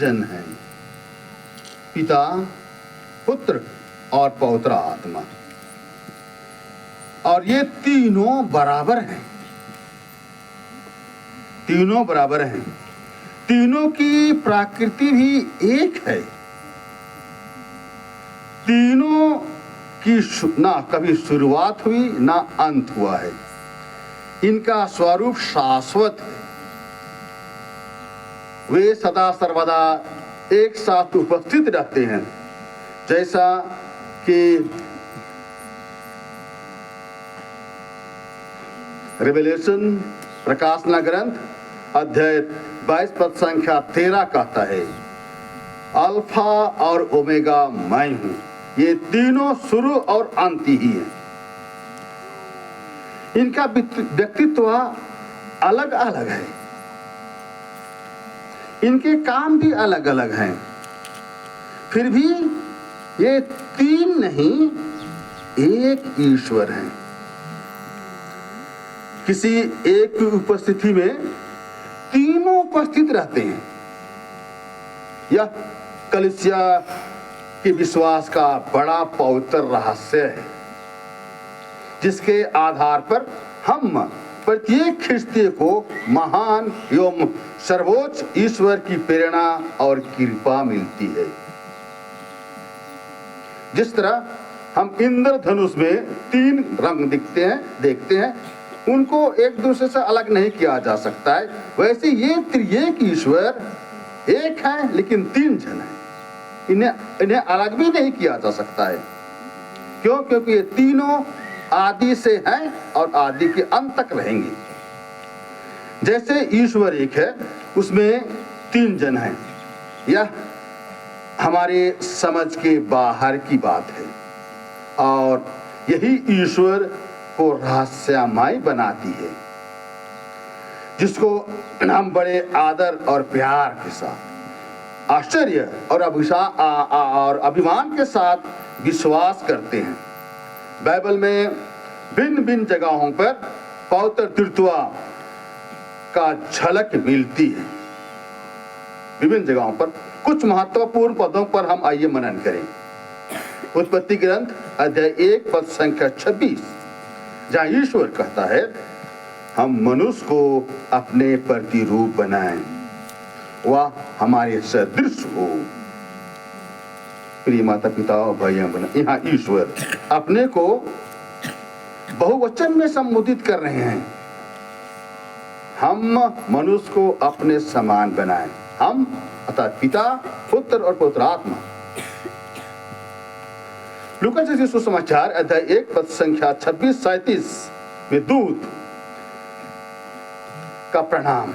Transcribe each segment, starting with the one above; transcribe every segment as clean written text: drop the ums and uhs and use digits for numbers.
जन हैं, पिता, पुत्र और पवित्र आत्मा। और ये तीनों बराबर हैं, तीनों बराबर हैं। तीनों की प्रकृति भी एक है। तीनों की ना कभी शुरुआत हुई ना अंत हुआ है। इनका स्वरूप शाश्वत है। वे सदा सर्वदा एक साथ उपस्थित रहते हैं, जैसा कि रिवेलेशन प्रकाशना ग्रंथ अध्याय 22 पद संख्या 13 कहता है, अल्फा और ओमेगा मैं हूं। ये तीनों शुरू और अंत ही हैं। इनका व्यक्तित्व अलग अलग है, इनके काम भी अलग अलग हैं। फिर भी ये तीन नहीं, एक ईश्वर हैं। किसी एक की उपस्थिति में तीनों उपस्थित रहते हैं। यह कलीसिया के विश्वास का बड़ा पवित्र रहस्य है, जिसके आधार पर हम प्रत्येक ख्रिस्ती को महान एवं सर्वोच्च ईश्वर की प्रेरणा और कृपा मिलती है। जिस तरह हम इंद्रधनुष में तीन रंग देखते हैं, उनको एक दूसरे से अलग नहीं किया जा सकता है, वैसे ये त्रिएक ईश्वर एक है लेकिन तीन जन है। इन्हें अलग भी नहीं किया जा सकता है। क्यों? क्योंकि ये तीनों आदि से हैं और आदि के अंत तक रहेंगे। जैसे ईश्वर एक है, उसमें तीन जन हैं। यह हमारे समझ के बाहर की बात है और यही ईश्वर को रहस्यमय बनाती है, जिसको हम बड़े आदर और प्यार के साथ, आश्चर्य और अभिमान के साथ विश्वास करते हैं। बाइबल में भिन्न भिन्न जगहों पर पवित्र तृत्व का झलक मिलती है। विभिन्न जगहों पर कुछ महत्वपूर्ण पदों पर हम आइए मनन करें। उत्पत्ति ग्रंथ अध्याय 1 पद संख्या 26, जहाँ ईश्वर कहता है, हम मनुष्य को अपने प्रतिरूप बनाएं, वह हमारे सदृश हो। प्रिय माता पिता और भाइयों बहनों, यहाँ ईश्वर अपने को बहुवचन में संबोधित कर रहे हैं। हम मनुष्य को अपने समान बनाएं। हम अर्थात पिता, पुत्र और पवित्र आत्मा। लूका जैसे सुसमाचार अध्याय 1 पद संख्या 26-37 में दूत का प्रणाम।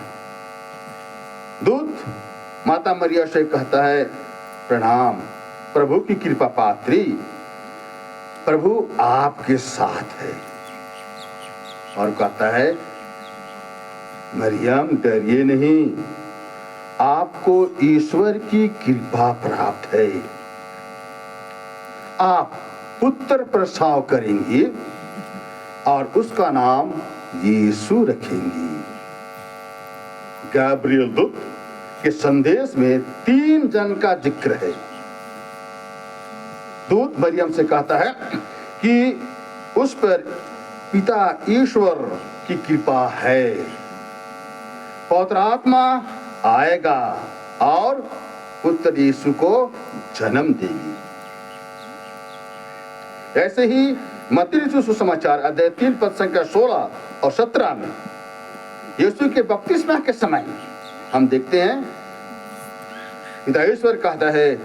दूत माता मरिया से कहता है, प्रणाम प्रभु की कृपा पात्री, प्रभु आपके साथ है। और कहता है, मरियम डरिए नहीं, आपको ईश्वर की कृपा प्राप्त है। आप पुत्र प्रसव करेंगी और उसका नाम यीशु रखेंगी। गैब्रियल दूत के संदेश में तीन जन का जिक्र है। दूत मरियम से कहता है कि उस पर पिता ईश्वर की कृपा है, पवित्र आत्मा आएगा और पुत्र यीशु को जन्म देगी। ऐसे ही मत्ती रचित सुसमाचार अध्याय 3 पद संख्या 16 और 17 में यीशु के बपतिस्मा के समय हम देखते हैं, पिता ईश्वर कहता है,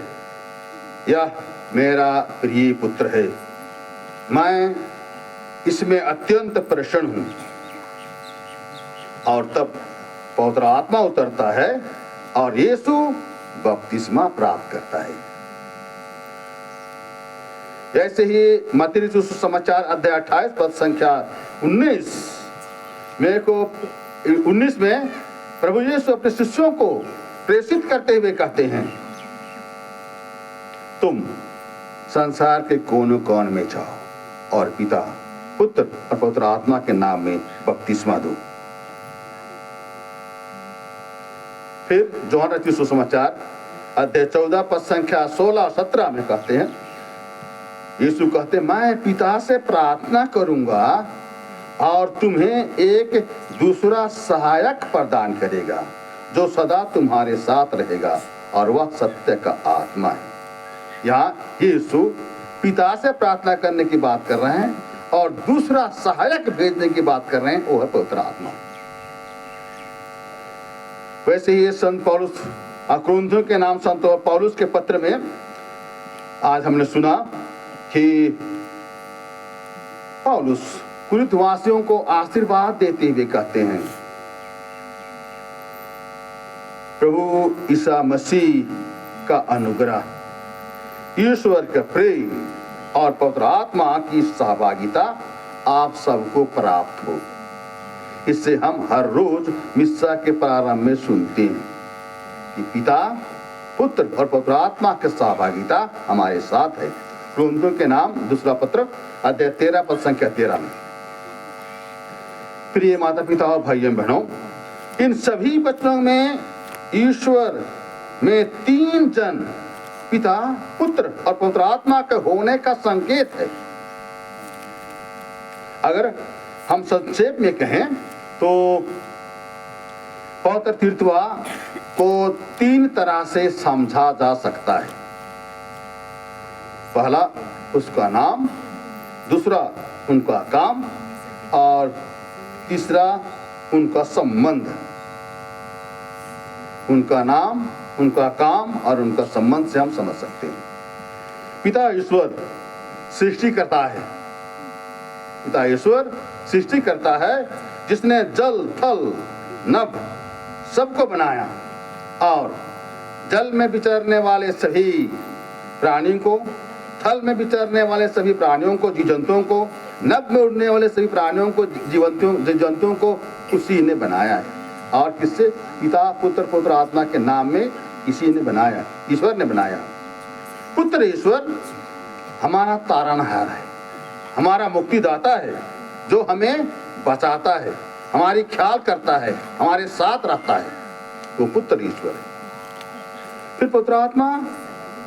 यह मेरा प्रिय पुत्र है, मैं इसमें अत्यंत प्रसन्न हूं। और तब पवित्र आत्मा उतरता है और यीशु बपतिस्मा प्राप्त करता है। ऐसे ही मत्ती रचित सुसमाचार अध्याय 28 पद संख्या 19 में प्रभु यीशु अपने शिष्यों को प्रेषित करते हुए कहते हैं, तुम संसार के कोनों कोन में जाओ और पिता, पुत्र और पवित्र आत्मा के नाम में बपतिस्मा दो। फिर यूहन्ना रचित सुसमाचार अध्याय 14 पद संख्या 16-17 में कहते हैं, यीशु कहते, मैं पिता से प्रार्थना करूंगा और तुम्हें एक दूसरा सहायक प्रदान करेगा जो सदा तुम्हारे साथ रहेगा, और वह सत्य का आत्मा है। यहाँ यीशु पिता से प्रार्थना करने की बात कर रहे हैं और दूसरा सहायक भेजने की बात कर रहे हैं, वो है पवित्र आत्मा। वैसे ही संत पौलुस कुरिन्थियों के नाम संत पौलुस के पत्र में आज हमने सुना कि पौलुस कुरिन्थ वासियों को आशीर्वाद देते हुए कहते हैं, प्रभु ईसा मसीह का अनुग्रह, ईश्वर का प्रेम और पवित्र आत्मा की सहभागिता आप सबको प्राप्त हो। इससे हम हर रोज मिस्सा के प्रारंभ में सुनते हैं कि पिता, पुत्र और पवित्र आत्मा की सहभागिता हमारे साथ है। कुरिन्थियों के नाम दूसरा पत्र अध्याय 13 पद संख्या 13 में। प्रिय माता पिता और भाइयों बहनों, इन सभी वचनों में ईश्वर में तीन जन, पिता, पुत्र और पवित्र आत्मा के होने का संकेत है। अगर हम संक्षेप में कहें तो पवित्र तीर्थवा को तीन तरह से समझा जा सकता है। पहला उसका नाम, दूसरा उनका काम और तीसरा उनका संबंध। उनका नाम, उनका काम और उनका संबंध से हम समझ सकते हैं। पिता ईश्वर सृष्टि करता है। पिता ईश्वर सृष्टि करता है जिसने जल, थल, नभ सबको बनाया और जल में विचरने वाले सभी प्राणियों को, थल में विचरने वाले सभी प्राणियों को, जीव जंतुओं को, नभ में उड़ने वाले सभी प्राणियों को, जीव जंतुओं को उसी ने बनाया है। और किससे? पिता, पुत्र, पवित्र आत्मा के नाम में इसी ने बनाया, ईश्वर ने बनाया। पुत्र ईश्वर हमारा तारणहार है, हमारा मुक्तिदाता है, जो हमें बचाता है, हमारी ख्याल करता है, हमारे साथ रहता है, वो पुत्र ईश्वर है। फिर पवित्र आत्मा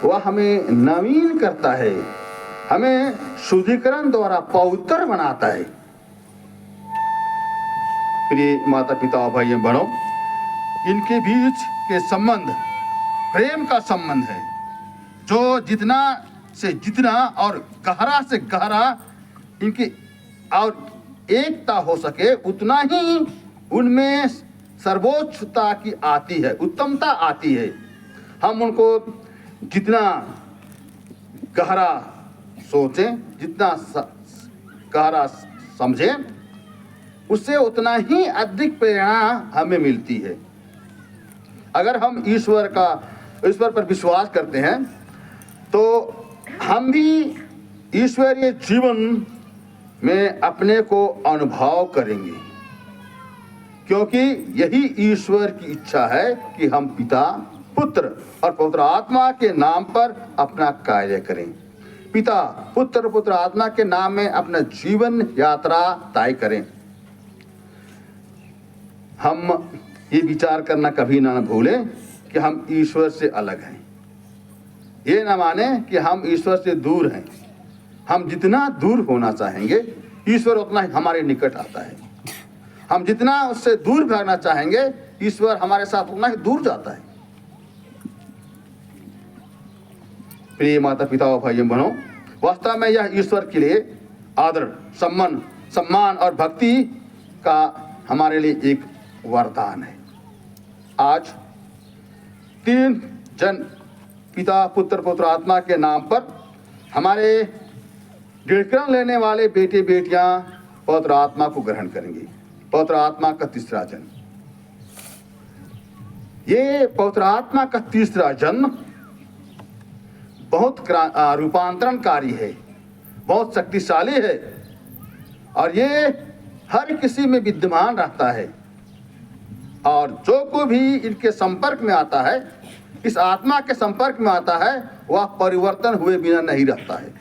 वह हमें नवीन करता है, हमें शुद्धिकरण द्वारा पवित्र बनाता है। प्रिय माता पिता और भाइयों बहनों, इनके बीच के संबंध प्रेम का संबंध है, जो जितना से जितना और गहरा से गहरा इनकी और एकता हो सके उतना ही उनमें सर्वोच्चता की आती है, उत्तमता आती है। हम उनको जितना गहरा सोचें, जितना गहरा समझें, उससे उतना ही अधिक प्रेरणा हमें मिलती है। अगर हम ईश्वर पर विश्वास करते हैं तो हम भी ईश्वरीय जीवन में अपने को अनुभव करेंगे, क्योंकि यही ईश्वर की इच्छा है कि हम पिता, पुत्र और पवित्र आत्मा के नाम पर अपना कार्य करें। पिता, पुत्र, पवित्र आत्मा के नाम में अपना जीवन यात्रा तय करें। हम ये विचार करना कभी ना भूलें कि हम ईश्वर से अलग हैं। ये ना माने कि हम ईश्वर से दूर हैं। हम जितना दूर होना चाहेंगे, ईश्वर उतना ही हमारे निकट आता है। हम जितना उससे दूर भागना चाहेंगे, ईश्वर हमारे साथ उतना ही दूर जाता है। प्रिय माता पिता और भाइयों बहनों, वास्तव में यह ईश्वर के लिए आदर, सम्मान और भक्ति का हमारे लिए एक वरदान है। आज तीन जन, पिता, पुत्र, पवित्र आत्मा के नाम पर हमारे दृढ़करण लेने वाले बेटे बेटियां पवित्र आत्मा को ग्रहण करेंगे। पवित्र आत्मा का तीसरा जन्म, ये पवित्र आत्मा का तीसरा जन्म बहुत रूपांतरणकारी है, बहुत शक्तिशाली है और ये हर किसी में विद्यमान रहता है। और जो कोई भी इनके संपर्क में आता है, इस आत्मा के संपर्क में आता है, वह परिवर्तन हुए बिना नहीं रहता है।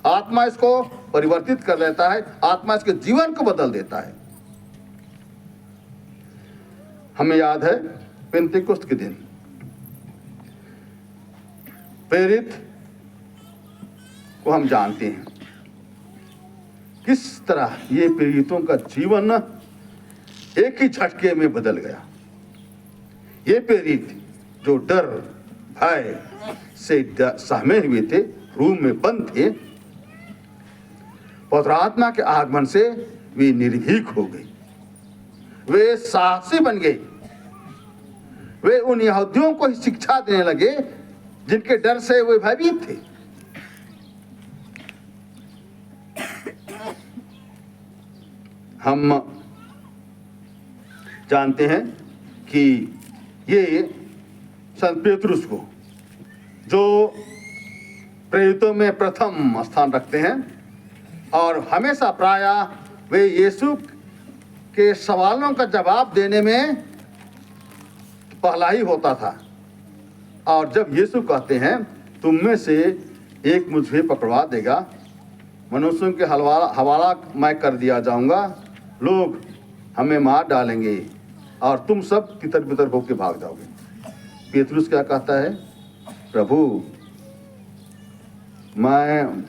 आत्मा इसको परिवर्तित कर देता है, आत्मा इसके जीवन को बदल देता है। हमें याद है पेंतिकुस्त के दिन प्रेरित को हम जानते हैं किस तरह ये प्रेरितों का जीवन एक ही झटके में बदल गया। ये प्रेरित जो डर भय से सहमे हुए थे, रूम में बंद थे, पवित्र आत्मा के आगमन से वे निर्भीक हो गए, वे साहसी बन गए। वे उन यहूदियों को शिक्षा देने लगे जिनके डर से वे भयभीत थे। हम जानते हैं कि ये संत पेतरुस को जो प्रेरितों में प्रथम स्थान रखते हैं और हमेशा प्रायः वे यीशु के सवालों का जवाब देने में पहला ही होता था। और जब यीशु कहते हैं तुम में से एक मुझे पकड़वा देगा, मनुष्यों के हवाला मैं कर दिया जाऊंगा, लोग हमें मार डालेंगे और तुम सब तितर बितर होकर भाग जाओगे। पेतरुस क्या कहता है? प्रभु मैं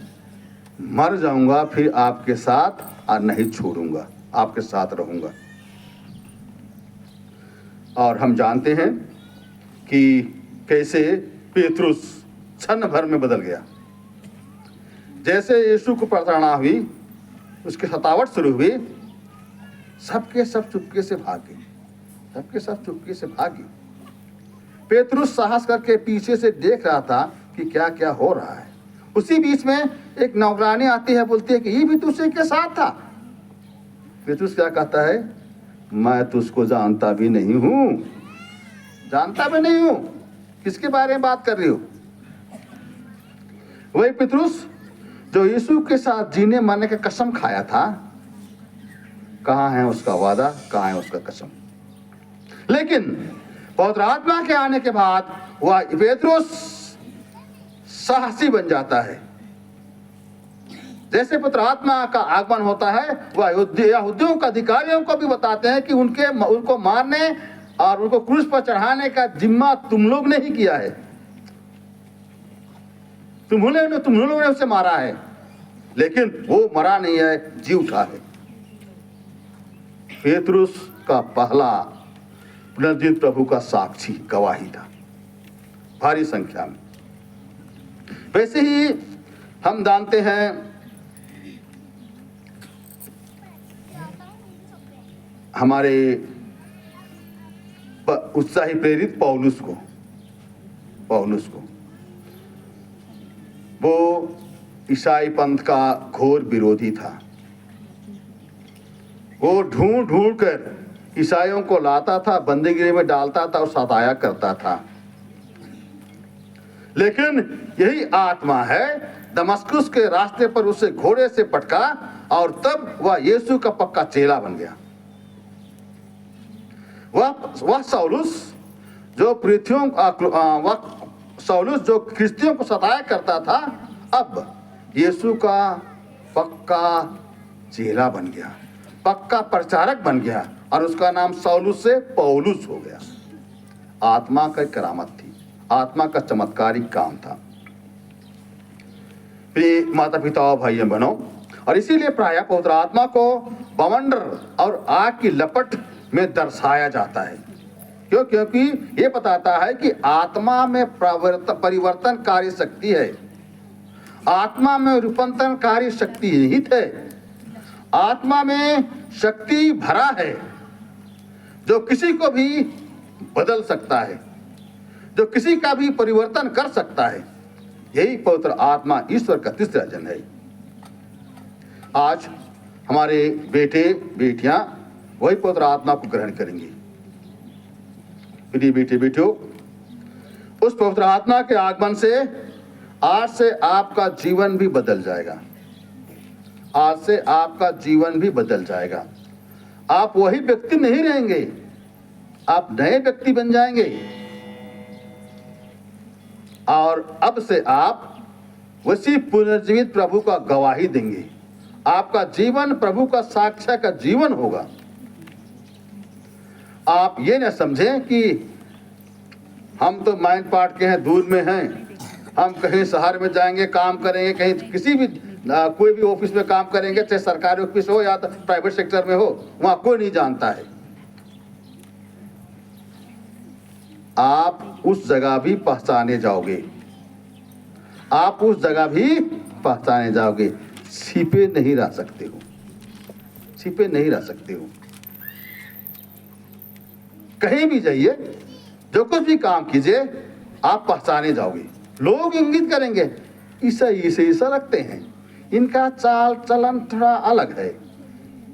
मर जाऊंगा फिर आपके साथ और नहीं छोड़ूंगा, आपके साथ रहूंगा। और हम जानते हैं कि कैसे पेतरुस क्षण भर में बदल गया। जैसे यीशु को प्रताड़ना हुई, उसकी सतावट शुरू हुई, सबके सब चुपके से भागे, सबके सब चुपके से भागे। पेतरुस साहस करके पीछे से देख रहा था कि क्या क्या हो रहा है। उसी बीच में एक नौकरानी आती है, बोलती है कि ये भी तुझसे के साथ था। पेतरुस क्या कहता है? मैं तुझको जानता भी नहीं हूं, जानता भी नहीं हूं। किसके बारे में बात कर रही हो? वही पेतरुस जो यीशु के साथ जीने मरने की कसम खाया था, कहां है उसका वादा, कहां है उसका कसम? लेकिन पवित्र आत्मा के आने के बाद वह पेतरुस साहसी बन जाता है। जैसे पवित्र आत्मा का आगमन होता है, वह यहूदियों के अधिकारियों को भी बताते हैं कि उनको मारने और उनको क्रूस पर चढ़ाने का जिम्मा तुम लोग ने ही किया है, तुम लोगों ने उसे मारा है। लेकिन वो मरा नहीं है, जी उठा है। पेतरुस का पहला पुनर्जीवित प्रभु का साक्षी गवाही था, भारी संख्या में। वैसे ही हम जानते हैं हमारे उत्साही प्रेरित पौलुस को वो ईसाई पंथ का घोर विरोधी था। वो ढूंढ कर ईसाइयों को लाता था, बंदीगृह में डालता था और सताया करता था। लेकिन यही आत्मा है दमस्कुस के रास्ते पर उसे घोड़े से पटका और तब वह यीशु का पक्का चेला बन गया। वह सौलुस जो ख्रिस्तियों को सताया करता था, अब यीशु का पक्का चेला बन गया, पक्का प्रचारक बन गया और उसका नाम सौलुस से पौलुस हो गया। आत्मा का करामत थी, आत्मा का चमत्कारिक काम था। प्रिय माता पिता और भाइयों बहनों, और इसीलिए प्रायः पवित्र आत्मा को बवंडर और आग की लपट में दर्शाया जाता है। क्योंकि ये बताता है कि आत्मा में परिवर्तनकारी शक्ति है, आत्मा में रूपांतरणकारी शक्ति निहित है, आत्मा में शक्ति भरा है जो किसी को भी बदल सकता है, जो किसी का भी परिवर्तन कर सकता है। यही पवित्र आत्मा ईश्वर का तीसरा जन है। आज हमारे बेटे बेटियां वही पवित्र आत्मा को ग्रहण करेंगे। प्रिय बेटे बेटियों, उस पवित्र आत्मा के आगमन से आज से आपका जीवन भी बदल जाएगा। आज से आपका जीवन भी बदल जाएगा। आप वही व्यक्ति नहीं रहेंगे, आप नए व्यक्ति बन जाएंगे। और अब से आप वैसी पुनर्जीवित प्रभु का गवाही देंगे। आपका जीवन प्रभु का साक्षात का जीवन होगा। आप ये न समझें कि हम तो माइंड पार्ट के हैं, दूर में हैं, हम कहीं शहर में जाएंगे, काम करेंगे, कहीं किसी भी कोई भी ऑफिस में काम करेंगे, चाहे सरकारी ऑफिस हो या तो प्राइवेट सेक्टर में हो, वहां कोई नहीं जानता है। आप उस जगह भी पहचाने जाओगे, आप उस जगह भी पहचाने जाओगे। छिपे नहीं रह सकते हो, छिपे नहीं रह सकते हो। कहीं भी जाइए, जो कुछ भी काम कीजिए, आप पहचाने जाओगे। लोग इंगित करेंगे, ईसाई से ईसा लगते हैं, इनका चाल चलन थोड़ा अलग है,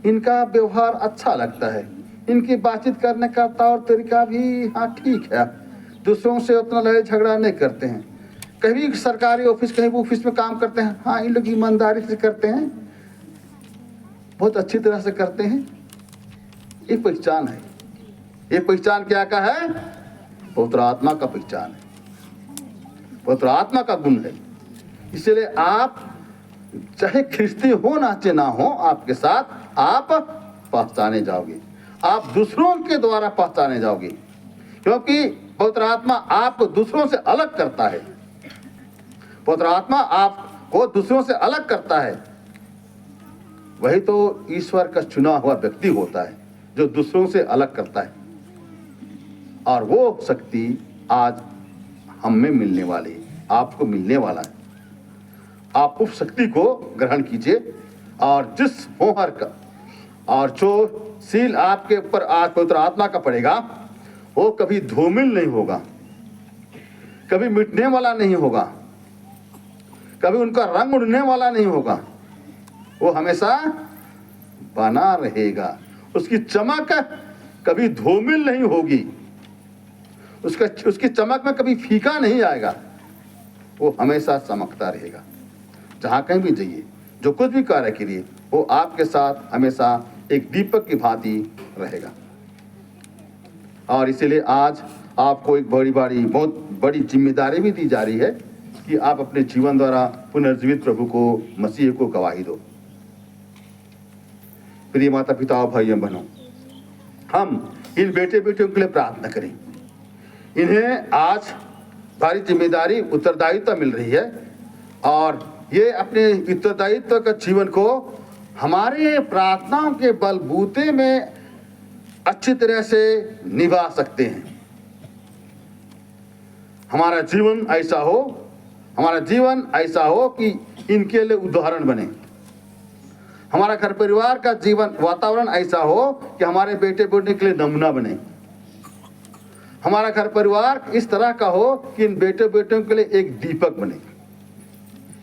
इनका व्यवहार अच्छा लगता है, इनकी बातचीत करने का तौर तरीका भी हाँ ठीक है, दूसरों से उतना लड़ाई झगड़ा नहीं करते हैं, कहीं सरकारी ऑफिस कहीं ऑफिस में काम करते हैं, हाँ इन लोग ईमानदारी से करते हैं, बहुत अच्छी तरह से करते हैं। ये पहचान है। ये पहचान क्या का है? पवित्र आत्मा का पहचान है, पवित्र आत्मा का गुण है। इसलिए आप चाहे ख्रिस्ती हो ना चाहे ना हो, आपके साथ आप पहचाने जाओगे, आप दूसरों के द्वारा पहचाने जाओगे, क्योंकि पवित्र आत्मा आपको दूसरों से अलग करता है। पवित्र आत्मा आपको दूसरों से अलग करता है। वही तो ईश्वर का चुना हुआ व्यक्ति होता है जो दूसरों से अलग करता है, और वो शक्ति आज हम में मिलने वाली, आपको मिलने वाला है। आप उस शक्ति को ग्रहण कीजिए, और जिस मोहर का और जो सील आपके ऊपर आज पवित्र आत्मा का पड़ेगा, वो कभी धूमिल नहीं होगा, कभी मिटने वाला नहीं होगा, कभी उनका रंग उड़ने वाला नहीं होगा, वो हमेशा बना रहेगा। उसकी चमक कभी धूमिल नहीं होगी, उसकी चमक में कभी फीका नहीं आएगा, वो हमेशा चमकता रहेगा। जहाँ कहीं भी जाइए, जो कुछ भी कार्य करिए, वो आपके साथ हमेशा एक दीपक की भांति रहेगा। और इसीलिए आज आपको एक बहुत बड़ी जिम्मेदारी भी दी जा रही है कि आप अपने जीवन द्वारा पुनर्जीवित प्रभु को, मसीह को गवाही दो। प्रिय माता पिता और भाइयों बहनों, हम इन बेटे बेटियों के लिए प्रार्थना करें। इन्हें आज भारी जिम्मेदारी, उत्तरदायित्व मिल रही है, और ये अपने उत्तरदायित्व का जीवन को हमारे प्रार्थनाओं के बलबूते में अच्छी तरह से निभा सकते हैं। हमारा जीवन ऐसा हो कि इनके लिए उदाहरण बने। हमारा घर परिवार का जीवन वातावरण ऐसा हो कि हमारे बेटे बेटे के लिए नमूना बने। हमारा घर परिवार इस तरह का हो कि इन बेटे बेटियों के लिए एक दीपक बने,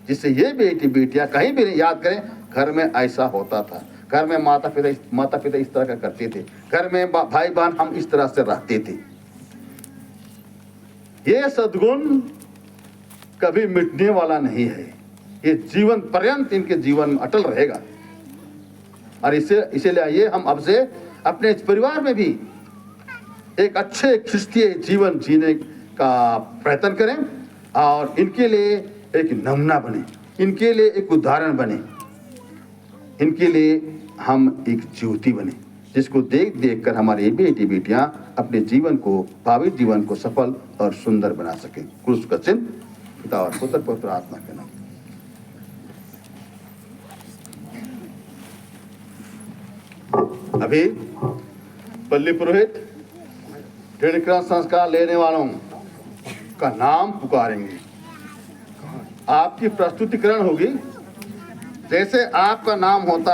जिससे ये बेटी बेटियां कहीं भी नहीं याद करें, घर में ऐसा होता था, घर में माता पिता इस तरह का करते थे, घर में भाई बहन हम इस तरह से रहते थे। ये सद्गुण कभी मिटने वाला नहीं है, ये जीवन पर्यंत इनके जीवन में अटल रहेगा। और इसीलिए आइए हम अब से अपने परिवार में भी एक अच्छे ख्रिस्तीय जीवन जीने का प्रयत्न करें, और इनके लिए एक नमूना बने, इनके लिए एक उदाहरण बने, इनके लिए हम एक ज्योति बने, जिसको देख देख कर हमारे बेटी बेटियां अपने जीवन को, भावी जीवन को सफल और सुंदर बना सकें। क्रूस का चिन्ह पिता और पुत्र पवित्र आत्मा के नाम। अभी पल्ली पुरोहित दृढ़ीकरण संस्कार लेने वालों का नाम पुकारेंगे। आपकी प्रस्तुतिकरण होगी, जैसे आपका नाम होता है